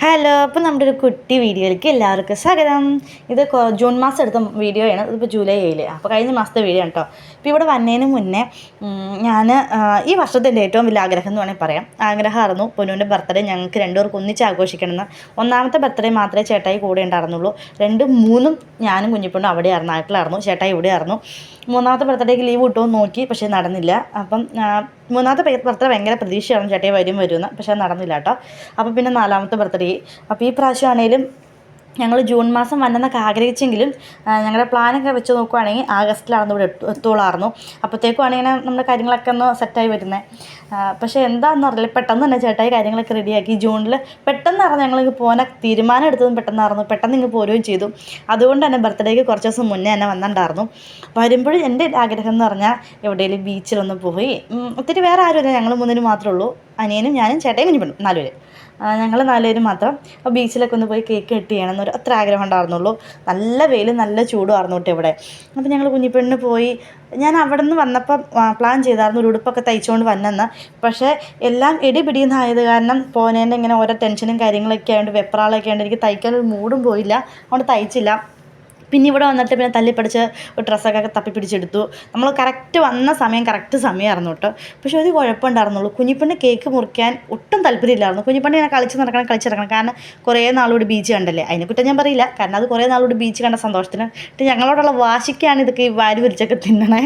Hello, അപ്പോൾ നമ്മുടെ ഒരു കുട്ടി വീഡിയോയിലേക്ക് എല്ലാവർക്കും സ്വാഗതം. ഇത് ജൂൺ മാസം എടുത്ത വീഡിയോ ആണ്. ഇതിപ്പോൾ ജൂലൈ 7, അപ്പോൾ കഴിഞ്ഞ മാസത്തെ വീഡിയോ ആണ് കേട്ടോ. ഇപ്പോൾ ഇവിടെ വന്നതിന് മുന്നേ ഞാൻ ഈ വർഷത്തെ എൻ്റെ ഏറ്റവും വലിയ ആഗ്രഹം എന്ന് വേണമെങ്കിൽ പറയാം. ആഗ്രഹമായിരുന്നു പൊന്നുവിൻ്റെ ബർത്ത്ഡേ ഞങ്ങൾക്ക് രണ്ടുപേർക്ക് ഒന്നിച്ച് ആഘോഷിക്കണമെന്ന്. ഒന്നാമത്തെ ബർത്ത്ഡേ മാത്രമേ ചേട്ടായി കൂടെ ഉണ്ടായിരുന്നുള്ളൂ. 2, 3 ഞാനും കുഞ്ഞിപ്പൊണ്ണും അവിടെയായിരുന്നു, നാട്ടിലായിരുന്നു. ചേട്ടായി ഇവിടെയായിരുന്നു. മൂന്നാമത്തെ ബർത്ത്ഡേക്ക് ലീവ് കിട്ടുമെന്ന് നോക്കി, പക്ഷേ നടന്നില്ല. അപ്പം മൂന്നാമത്തെ ബർത്ത്ഡേ ഭയങ്കര പ്രതീക്ഷയാണ് ചേട്ടായി വരുമെന്ന്, പക്ഷേ നടന്നില്ല കേട്ടോ. അപ്പോൾ പിന്നെ 4ാമത്തെ ബർത്ത്ഡേ. അപ്പോൾ ഈ പ്രാവശ്യം ആണെങ്കിലും ഞങ്ങൾ ജൂൺ മാസം വന്നെന്നൊക്കെ ആഗ്രഹിച്ചെങ്കിലും ഞങ്ങളുടെ പ്ലാനൊക്കെ വെച്ച് നോക്കുവാണെങ്കിൽ ആഗസ്റ്റിലായിരുന്നു ഇവിടെ എത്തുള്ളായിരുന്നു. അപ്പോഴത്തേക്കും ആണെങ്കിൽ നമ്മുടെ കാര്യങ്ങളൊക്കെ ഒന്ന് സെറ്റായി വരുന്നത്. പക്ഷേ എന്താണെന്ന് അറിയില്ല, പെട്ടെന്ന് തന്നെ ചേട്ടായി കാര്യങ്ങളൊക്കെ റെഡിയാക്കി. ജൂണിൽ പെട്ടെന്നായിരുന്നു ഞങ്ങൾ പോകാൻ തീരുമാനം എടുത്തതും പെട്ടെന്ന് ഇങ്ങ് പോരുകയും ചെയ്തു. അതുകൊണ്ട് തന്നെ ബർത്ത്ഡേക്ക് കുറച്ച് ദിവസം മുന്നേ തന്നെ വന്നിട്ടുണ്ടായിരുന്നു. വരുമ്പോഴും എൻ്റെ ആഗ്രഹം എന്ന് പറഞ്ഞാൽ എവിടെയെങ്കിലും ബീച്ചിലൊന്ന് പോയി, ഒത്തിരി വേറെ ആരുമില്ല, ഞങ്ങൾ 3 മാത്രമേ ഉള്ളൂ. അനിയനും ഞാനും ചേട്ടായും കുഞ്ഞിപ്പെണ്ണും 4 പേര്. ഞങ്ങൾ 4 പേര് മാത്രം. അപ്പോൾ ബീച്ചിലൊക്കെ ഒന്ന് പോയി കേക്ക് കട്ട് ചെയ്യണമെന്നൊരു അത്ര ആഗ്രഹം ഉണ്ടായിരുന്നുള്ളൂ. നല്ല വെയിലും നല്ല ചൂടുമായിരുന്നു കേട്ടോ ഇവിടെ. അപ്പോൾ ഞങ്ങൾ കുഞ്ഞിപ്പെണ്ണിന് പോയി. ഞാൻ അവിടെ നിന്ന് വന്നപ്പം പ്ലാൻ ചെയ്തായിരുന്നു ഒരു ഉടുപ്പൊക്കെ തയ്ച്ചുകൊണ്ട് വന്നെന്ന്. പക്ഷേ എല്ലാം ഇടിപിടിയെന്നായത് കാരണം പോനേൻ്റെ ഇങ്ങനെ ഓരോ ടെൻഷനും കാര്യങ്ങളൊക്കെ ആയതുകൊണ്ട് വെപ്രാളൊക്കെ ആയതുകൊണ്ട് എനിക്ക് തയ്ക്കാനൊരു മൂഡും പോയില്ല, അതുകൊണ്ട് തയ്ച്ചില്ല. പിന്നെ ഇവിടെ വന്നിട്ട് പിന്നെ തല്ലിപ്പടിച്ച് ഡ്രസ്സൊക്കെ തപ്പിപ്പിടിച്ചെടുത്തു. നമ്മൾ കറക്റ്റ് വന്ന സമയം കറക്റ്റ് സമയമായിരുന്നു കേട്ടോ. പക്ഷേ ഒരു കുഴപ്പമുണ്ടായിരുന്നുള്ളൂ, കുഞ്ഞിപ്പെണ്ണ് കേക്ക് മുറിക്കാൻ ഒട്ടും താല്പര്യമില്ലായിരുന്നു. കുഞ്ഞിപ്പെണ്ണ് ഇങ്ങനെ കളിച്ചിറക്കണം. കാരണം കുറേ നാളുകൂടി ബീച്ച് കണ്ടല്ലേ, അതിനെക്കുറിച്ച് ഞാൻ പറയില്ല, കാരണം അത് കുറേ നാളുകൂടി ബീച്ച് കണ്ട സന്തോഷത്തിന്. ഞങ്ങളോടുള്ള വാശിക്കാണ് ഇതൊക്കെ ഈ വാരി വിരിച്ചൊക്കെ തിന്നണേ.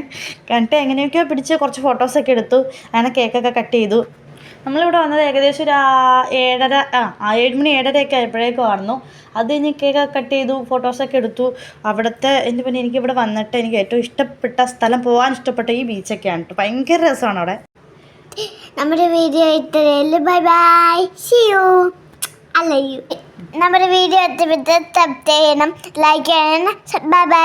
കണ്ടിട്ട് എങ്ങനെയൊക്കെയോ പിടിച്ച് കുറച്ച് ഫോട്ടോസൊക്കെ എടുത്തു. അങ്ങനെ കേക്കൊക്കെ കട്ട് ചെയ്തു. നമ്മളിവിടെ വന്നത് ഏകദേശം ഒരു 7 മണി 7:30 ആയപ്പോഴേക്കും ആയിരുന്നു. അത് കഴിഞ്ഞ് കേക്കൊക്കെ കട്ട് ചെയ്തു, ഫോട്ടോസൊക്കെ എടുത്തു. അവിടുത്തെ പിന്നെ എനിക്കിവിടെ വന്നിട്ട് എനിക്ക് ഏറ്റവും ഇഷ്ടപ്പെട്ട സ്ഥലം, പോകാൻ ഇഷ്ടപ്പെട്ട ഈ ബീച്ചൊക്കെയാണ് കേട്ടോ. ഭയങ്കര രസമാണ് അവിടെ. നമ്മുടെ വീഡിയോ ഇത്രയേ. Bye bye, see you, I love you. നമ്മുടെ വീഡിയോ ഇഷ്ടപ്പെട്ട് സബ്സ്ക്രൈബ് ചെയ്യണം, ലൈക്ക് ചെയ്യണം. Bye by.